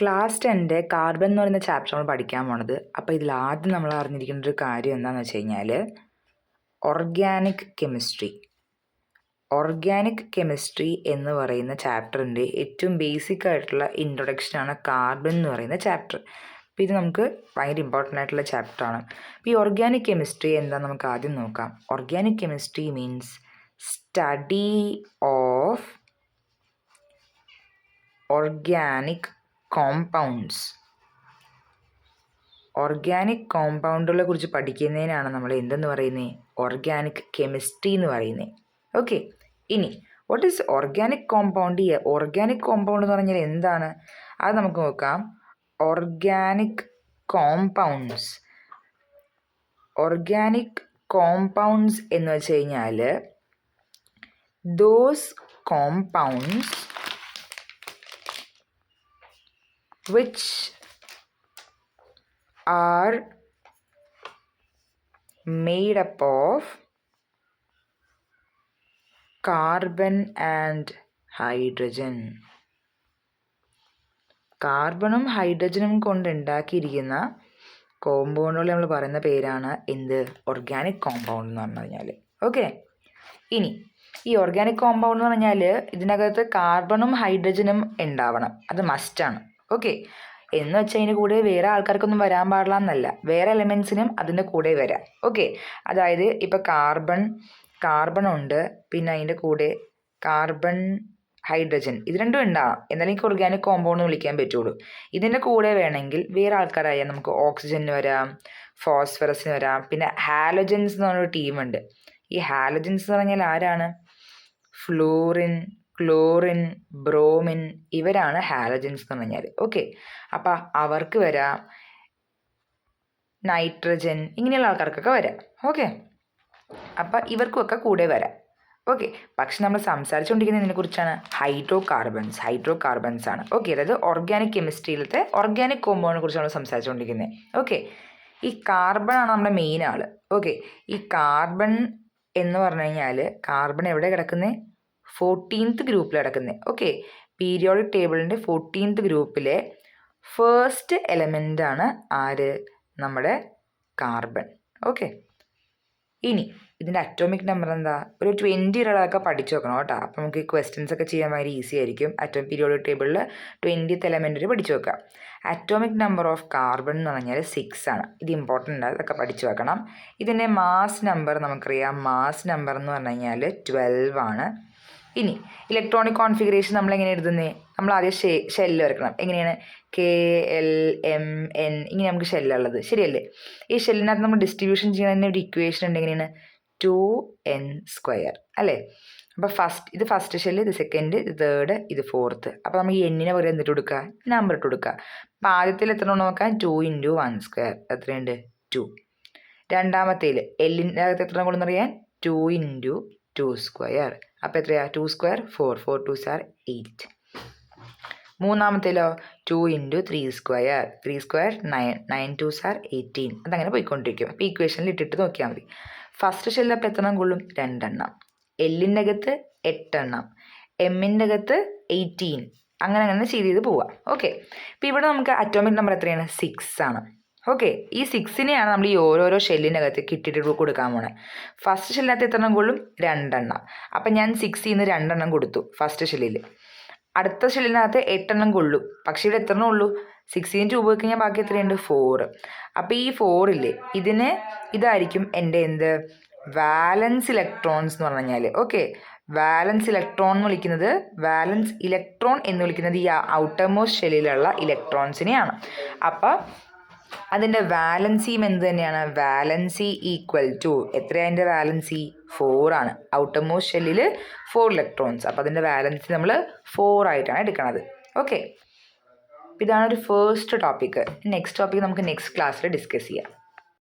Class 10 carbon എന്ന് പറയുന്ന chapter നമ്മൾ പഠിക്കാൻ പോണത്. അപ്പോൾ ഇതിൽ ആദ്യം നമ്മൾ അറിഞ്ഞിരിക്കേണ്ട ഒരു കാര്യം എന്താണെന്ന് വെച്ച് കഴിഞ്ഞാൽ ഓർഗാനിക് കെമിസ്ട്രി. ഓർഗാനിക് കെമിസ്ട്രി എന്ന് പറയുന്ന ചാപ്റ്ററിൻ്റെ ഏറ്റവും ബേസിക് ആയിട്ടുള്ള ഇൻട്രൊഡക്ഷനാണ് കാർബൺ എന്ന് പറയുന്ന ചാപ്റ്റർ. അപ്പോൾ ഇത് നമുക്ക് ഭയങ്കര ഇമ്പോർട്ടൻ്റ് ആയിട്ടുള്ള ചാപ്റ്ററാണ്. അപ്പോൾ ഈ ഓർഗാനിക് കെമിസ്ട്രി എന്താണെന്ന് നമുക്ക് ആദ്യം നോക്കാം. Organic chemistry means study of organic compounds. Organic കോമ്പൗണ്ടുകളെ കുറിച്ച് പഠിക്കുന്നതിനാണ് നമ്മൾ എന്തെന്ന് പറയുന്നത്, ഓർഗാനിക് കെമിസ്ട്രി എന്ന് പറയുന്നത്. ഓക്കെ, ഇനി വാട്ട് ഈസ് ഓർഗാനിക് കോമ്പൗണ്ട്? ഈ ഓർഗാനിക് കോമ്പൗണ്ട് എന്ന് പറഞ്ഞാൽ എന്താണ്, അത് നമുക്ക് നോക്കാം. ഓർഗാനിക് കോമ്പൗണ്ട്സ് എന്ന് വെച്ച് കഴിഞ്ഞാൽ those compounds which are made up of carbon and hydrogen. കാർബണും ഹൈഡ്രജനും കൊണ്ട് ഉണ്ടാക്കിയിരിക്കുന്ന കോമ്പൗണ്ടുകൾ നമ്മൾ പറയുന്ന പേരാണ് എന്ത്, ഓർഗാനിക് കോമ്പൗണ്ട് എന്ന് പറഞ്ഞു കഴിഞ്ഞാൽ. ഓക്കെ, ഇനി ഈ ഓർഗാനിക് കോമ്പൗണ്ട് എന്ന് പറഞ്ഞാൽ ഇതിനകത്ത് കാർബണും ഹൈഡ്രജനും ഉണ്ടാവണം, അത് മസ്റ്റാണ്. ഓക്കെ, എന്ന് വെച്ചാൽ അതിൻ്റെ കൂടെ വേറെ ആൾക്കാർക്കൊന്നും വരാൻ പാടില്ല എന്നല്ല, വേറെ എലിമെൻസിനും അതിൻ്റെ കൂടെ വരാം. ഓക്കെ, അതായത് ഇപ്പോൾ കാർബൺ ഉണ്ട്, പിന്നെ അതിൻ്റെ കൂടെ കാർബൺ ഹൈഡ്രജൻ, ഇത് രണ്ടും ഉണ്ടാവാം, എന്നാലും എനിക്ക് ഓർഗാനിക് കോമ്പൗണ്ട് വിളിക്കാൻ പറ്റുള്ളൂ. ഇതിൻ്റെ കൂടെ വേണമെങ്കിൽ വേറെ ആൾക്കാരായാൽ നമുക്ക് ഓക്സിജന് വരാം, ഫോസ്ഫറസിന് വരാം, പിന്നെ ഹാലജൻസ് എന്ന് പറഞ്ഞൊരു ടീമുണ്ട്. ഈ ഹാലജൻസ് എന്ന് പറഞ്ഞാൽ ആരാണ്? ഫ്ലൂറിൻ, ക്ലോറിൻ, ബ്രോമിൻ, ഇവരാണ് ഹാലജൻസ് എന്ന് പറഞ്ഞാൽ. ഓക്കെ, അപ്പം അവർക്ക് വരാം, നൈട്രജൻ, ഇങ്ങനെയുള്ള ആൾക്കാർക്കൊക്കെ വരാം. ഓക്കെ, അപ്പം ഇവർക്കൊക്കെ കൂടെ വരാം. ഓക്കെ, പക്ഷെ നമ്മൾ സംസാരിച്ചുകൊണ്ടിരിക്കുന്നതിനെ കുറിച്ചാണ് ഹൈഡ്രോ കാർബൺസ് ആണ്. ഓക്കെ, അതായത് ഓർഗാനിക് കെമിസ്ട്രിയിലത്തെ ഓർഗാനിക് കോമ്പൗണ്ടിനെ കുറിച്ച് നമ്മൾ സംസാരിച്ചുകൊണ്ടിരിക്കുന്നത്. ഓക്കെ, ഈ കാർബൺ ആണ് നമ്മുടെ മെയിൻ ആൾ. ഓക്കെ, ഈ കാർബൺ എന്ന് പറഞ്ഞു കഴിഞ്ഞാൽ കാർബൺ എവിടെ കിടക്കുന്നത്? 14th ഗ്രൂപ്പിൽ കിടക്കുന്നത്. ഓക്കെ, പീരിയോഡിക് ടേബിളിൻ്റെ 14th ഗ്രൂപ്പിലെ ഫസ്റ്റ് എലമെൻ്റ് ആണ് ആര്? നമ്മുടെ കാർബൺ. ഓക്കെ, ഇനി ഇതിൻ്റെ അറ്റോമിക് നമ്പർ എന്താ? ഒരു 20 ഇറകളൊക്കെ പഠിച്ചു വെക്കണം കേട്ടോ. അപ്പോൾ നമുക്ക് ക്വസ്റ്റ്യൻസ് ഒക്കെ ചെയ്യാൻ ഭയങ്കര ഈസി ആയിരിക്കും. പീരിയോഡിക് ടേബിളിൽ 20th എലമെൻറ്റ് പഠിച്ചു വെക്കാം. അറ്റോമിക് നമ്പർ ഓഫ് കാർബൺ എന്ന് പറഞ്ഞാൽ 6 ആണ്. ഇത് ഇമ്പോർട്ടൻ്റ് ആണ്, അതൊക്കെ പഠിച്ചു വെക്കണം. ഇതിൻ്റെ മാസ് നമ്പർ നമുക്കറിയാം. മാസ് നമ്പർ എന്ന് പറഞ്ഞു കഴിഞ്ഞാൽ 12 ആണ്. ഇനി ഇലക്ട്രോണിക് കോൺഫിഗറേഷൻ നമ്മളെങ്ങനെ എഴുതുന്നത്? നമ്മൾ ആദ്യം ഷെല്ല് വരക്കണം. എങ്ങനെയാണ്? KLMN, ഇങ്ങനെ നമുക്ക് ഷെല്ലുള്ളത്, ശരിയല്ലേ? ഈ ഷെല്ലിനകത്ത് നമ്മൾ ഡിസ്ട്രിബ്യൂഷൻ ചെയ്യുന്നതിന് ഒരു ഇക്വേഷൻ ഉണ്ട്. എങ്ങനെയാണ്? 2n², അല്ലേ? അപ്പോൾ ഇത് ഫസ്റ്റ് ഷെല്ല്, ഇത് സെക്കൻഡ്, ഇത് തേർഡ്, ഇത് ഫോർത്ത്. അപ്പോൾ നമ്മൾ ഈ എന്നിനെ പകരം എന്നിട്ട് കൊടുക്കുക, നമ്പർ ഇട്ട് കൊടുക്കുക. അപ്പോൾ ആദ്യത്തിൽ എത്ര നോക്കാം? 2 × 1², എത്രയുണ്ട്? 2. രണ്ടാമത്തേൽ എല്ലിൻ്റെ അകത്ത് എത്ര കൊണ്ടെന്ന് അറിയാൻ? 2 × 2². അപ്പോൾ എത്രയാ? 2², 4, 4 2s are 8. മൂന്നാമത്തേലോ 2 × 3², 3², 9, 9 2s are 18. അതങ്ങനെ പോയിക്കൊണ്ടിരിക്കും. അപ്പോൾ ഇക്വേഷനിൽ ഇട്ടിട്ട് നോക്കിയാൽ മതി. ഫസ്റ്റ് ഷെല്ലിൽ അപ്പോൾ എത്ര എണ്ണം കൊള്ളും? 2 എണ്ണം. എല്ലിൻ്റെ അകത്ത് 8 എണ്ണം, എമ്മിൻ്റെ അകത്ത് 18. അങ്ങനെ ചെയ്ത് പോവാം. ഓക്കെ, അപ്പോൾ ഇവിടെ നമുക്ക് അറ്റോമിക് നമ്പർ എത്രയാണ്? 6 ആണ്. ഓക്കെ, ഈ 6നെയാണ് നമ്മൾ ഈ ഓരോരോ ഷെല്ലിനകത്ത് കിട്ടിയിട്ട് കൊടുക്കാൻ പോണേ. ഫസ്റ്റ് ഷെല്ലിനകത്ത് എത്ര എണ്ണം കൊള്ളും? 2 എണ്ണം. അപ്പം ഞാൻ 6ൽ നിന്ന് 2 എണ്ണം കൊടുത്തു ഫസ്റ്റ് ഷെല്ലിൽ. അടുത്ത ഷെല്ലിനകത്ത് 8 എണ്ണം കൊള്ളും, പക്ഷേ ഇവിടെ എത്ര എണ്ണം ഉള്ളൂ? 6 × 2 പോയി കഴിഞ്ഞാൽ ബാക്കി എത്രയുണ്ട്? 4. അപ്പോൾ ഈ 4ല്ലേ, ഇതായിരിക്കും എൻ്റെ എന്ത്? വാലൻസ് ഇലക്ട്രോൺസ് എന്ന് പറഞ്ഞു കഴിഞ്ഞാൽ. ഓക്കെ, വാലൻസ് ഇലക്ട്രോൺ എന്ന് വിളിക്കുന്നത്, വാലൻസ് ഇലക്ട്രോൺ എന്ന് വിളിക്കുന്നത് ഈ ഔട്ടർമോസ്റ്റ് ഷെല്ലിലുള്ള ഇലക്ട്രോൺസിനെയാണ്. അപ്പം അതിൻ്റെ വാലൻസിയും എന്ത് തന്നെയാണ്? വാലൻസി ഈക്വൽ ടു എത്രയാണ്? അതിൻ്റെ വാലൻസി 4 ആണ്. ഔട്ടർമോസ്റ്റ് ഷെല്ലിൽ 4 ഇലക്ട്രോൺസ്. അപ്പോൾ അതിൻ്റെ വാലൻസി നമ്മൾ 4 ആയിട്ടാണ് എടുക്കുന്നത്. ഓക്കെ, ഇതാണ് ഒരു ഫസ്റ്റ് ടോപ്പിക്ക്. നെക്സ്റ്റ് ടോപ്പിക്ക് നമുക്ക് നെക്സ്റ്റ് ക്ലാസ്സിൽ ഡിസ്കസ് ചെയ്യാം.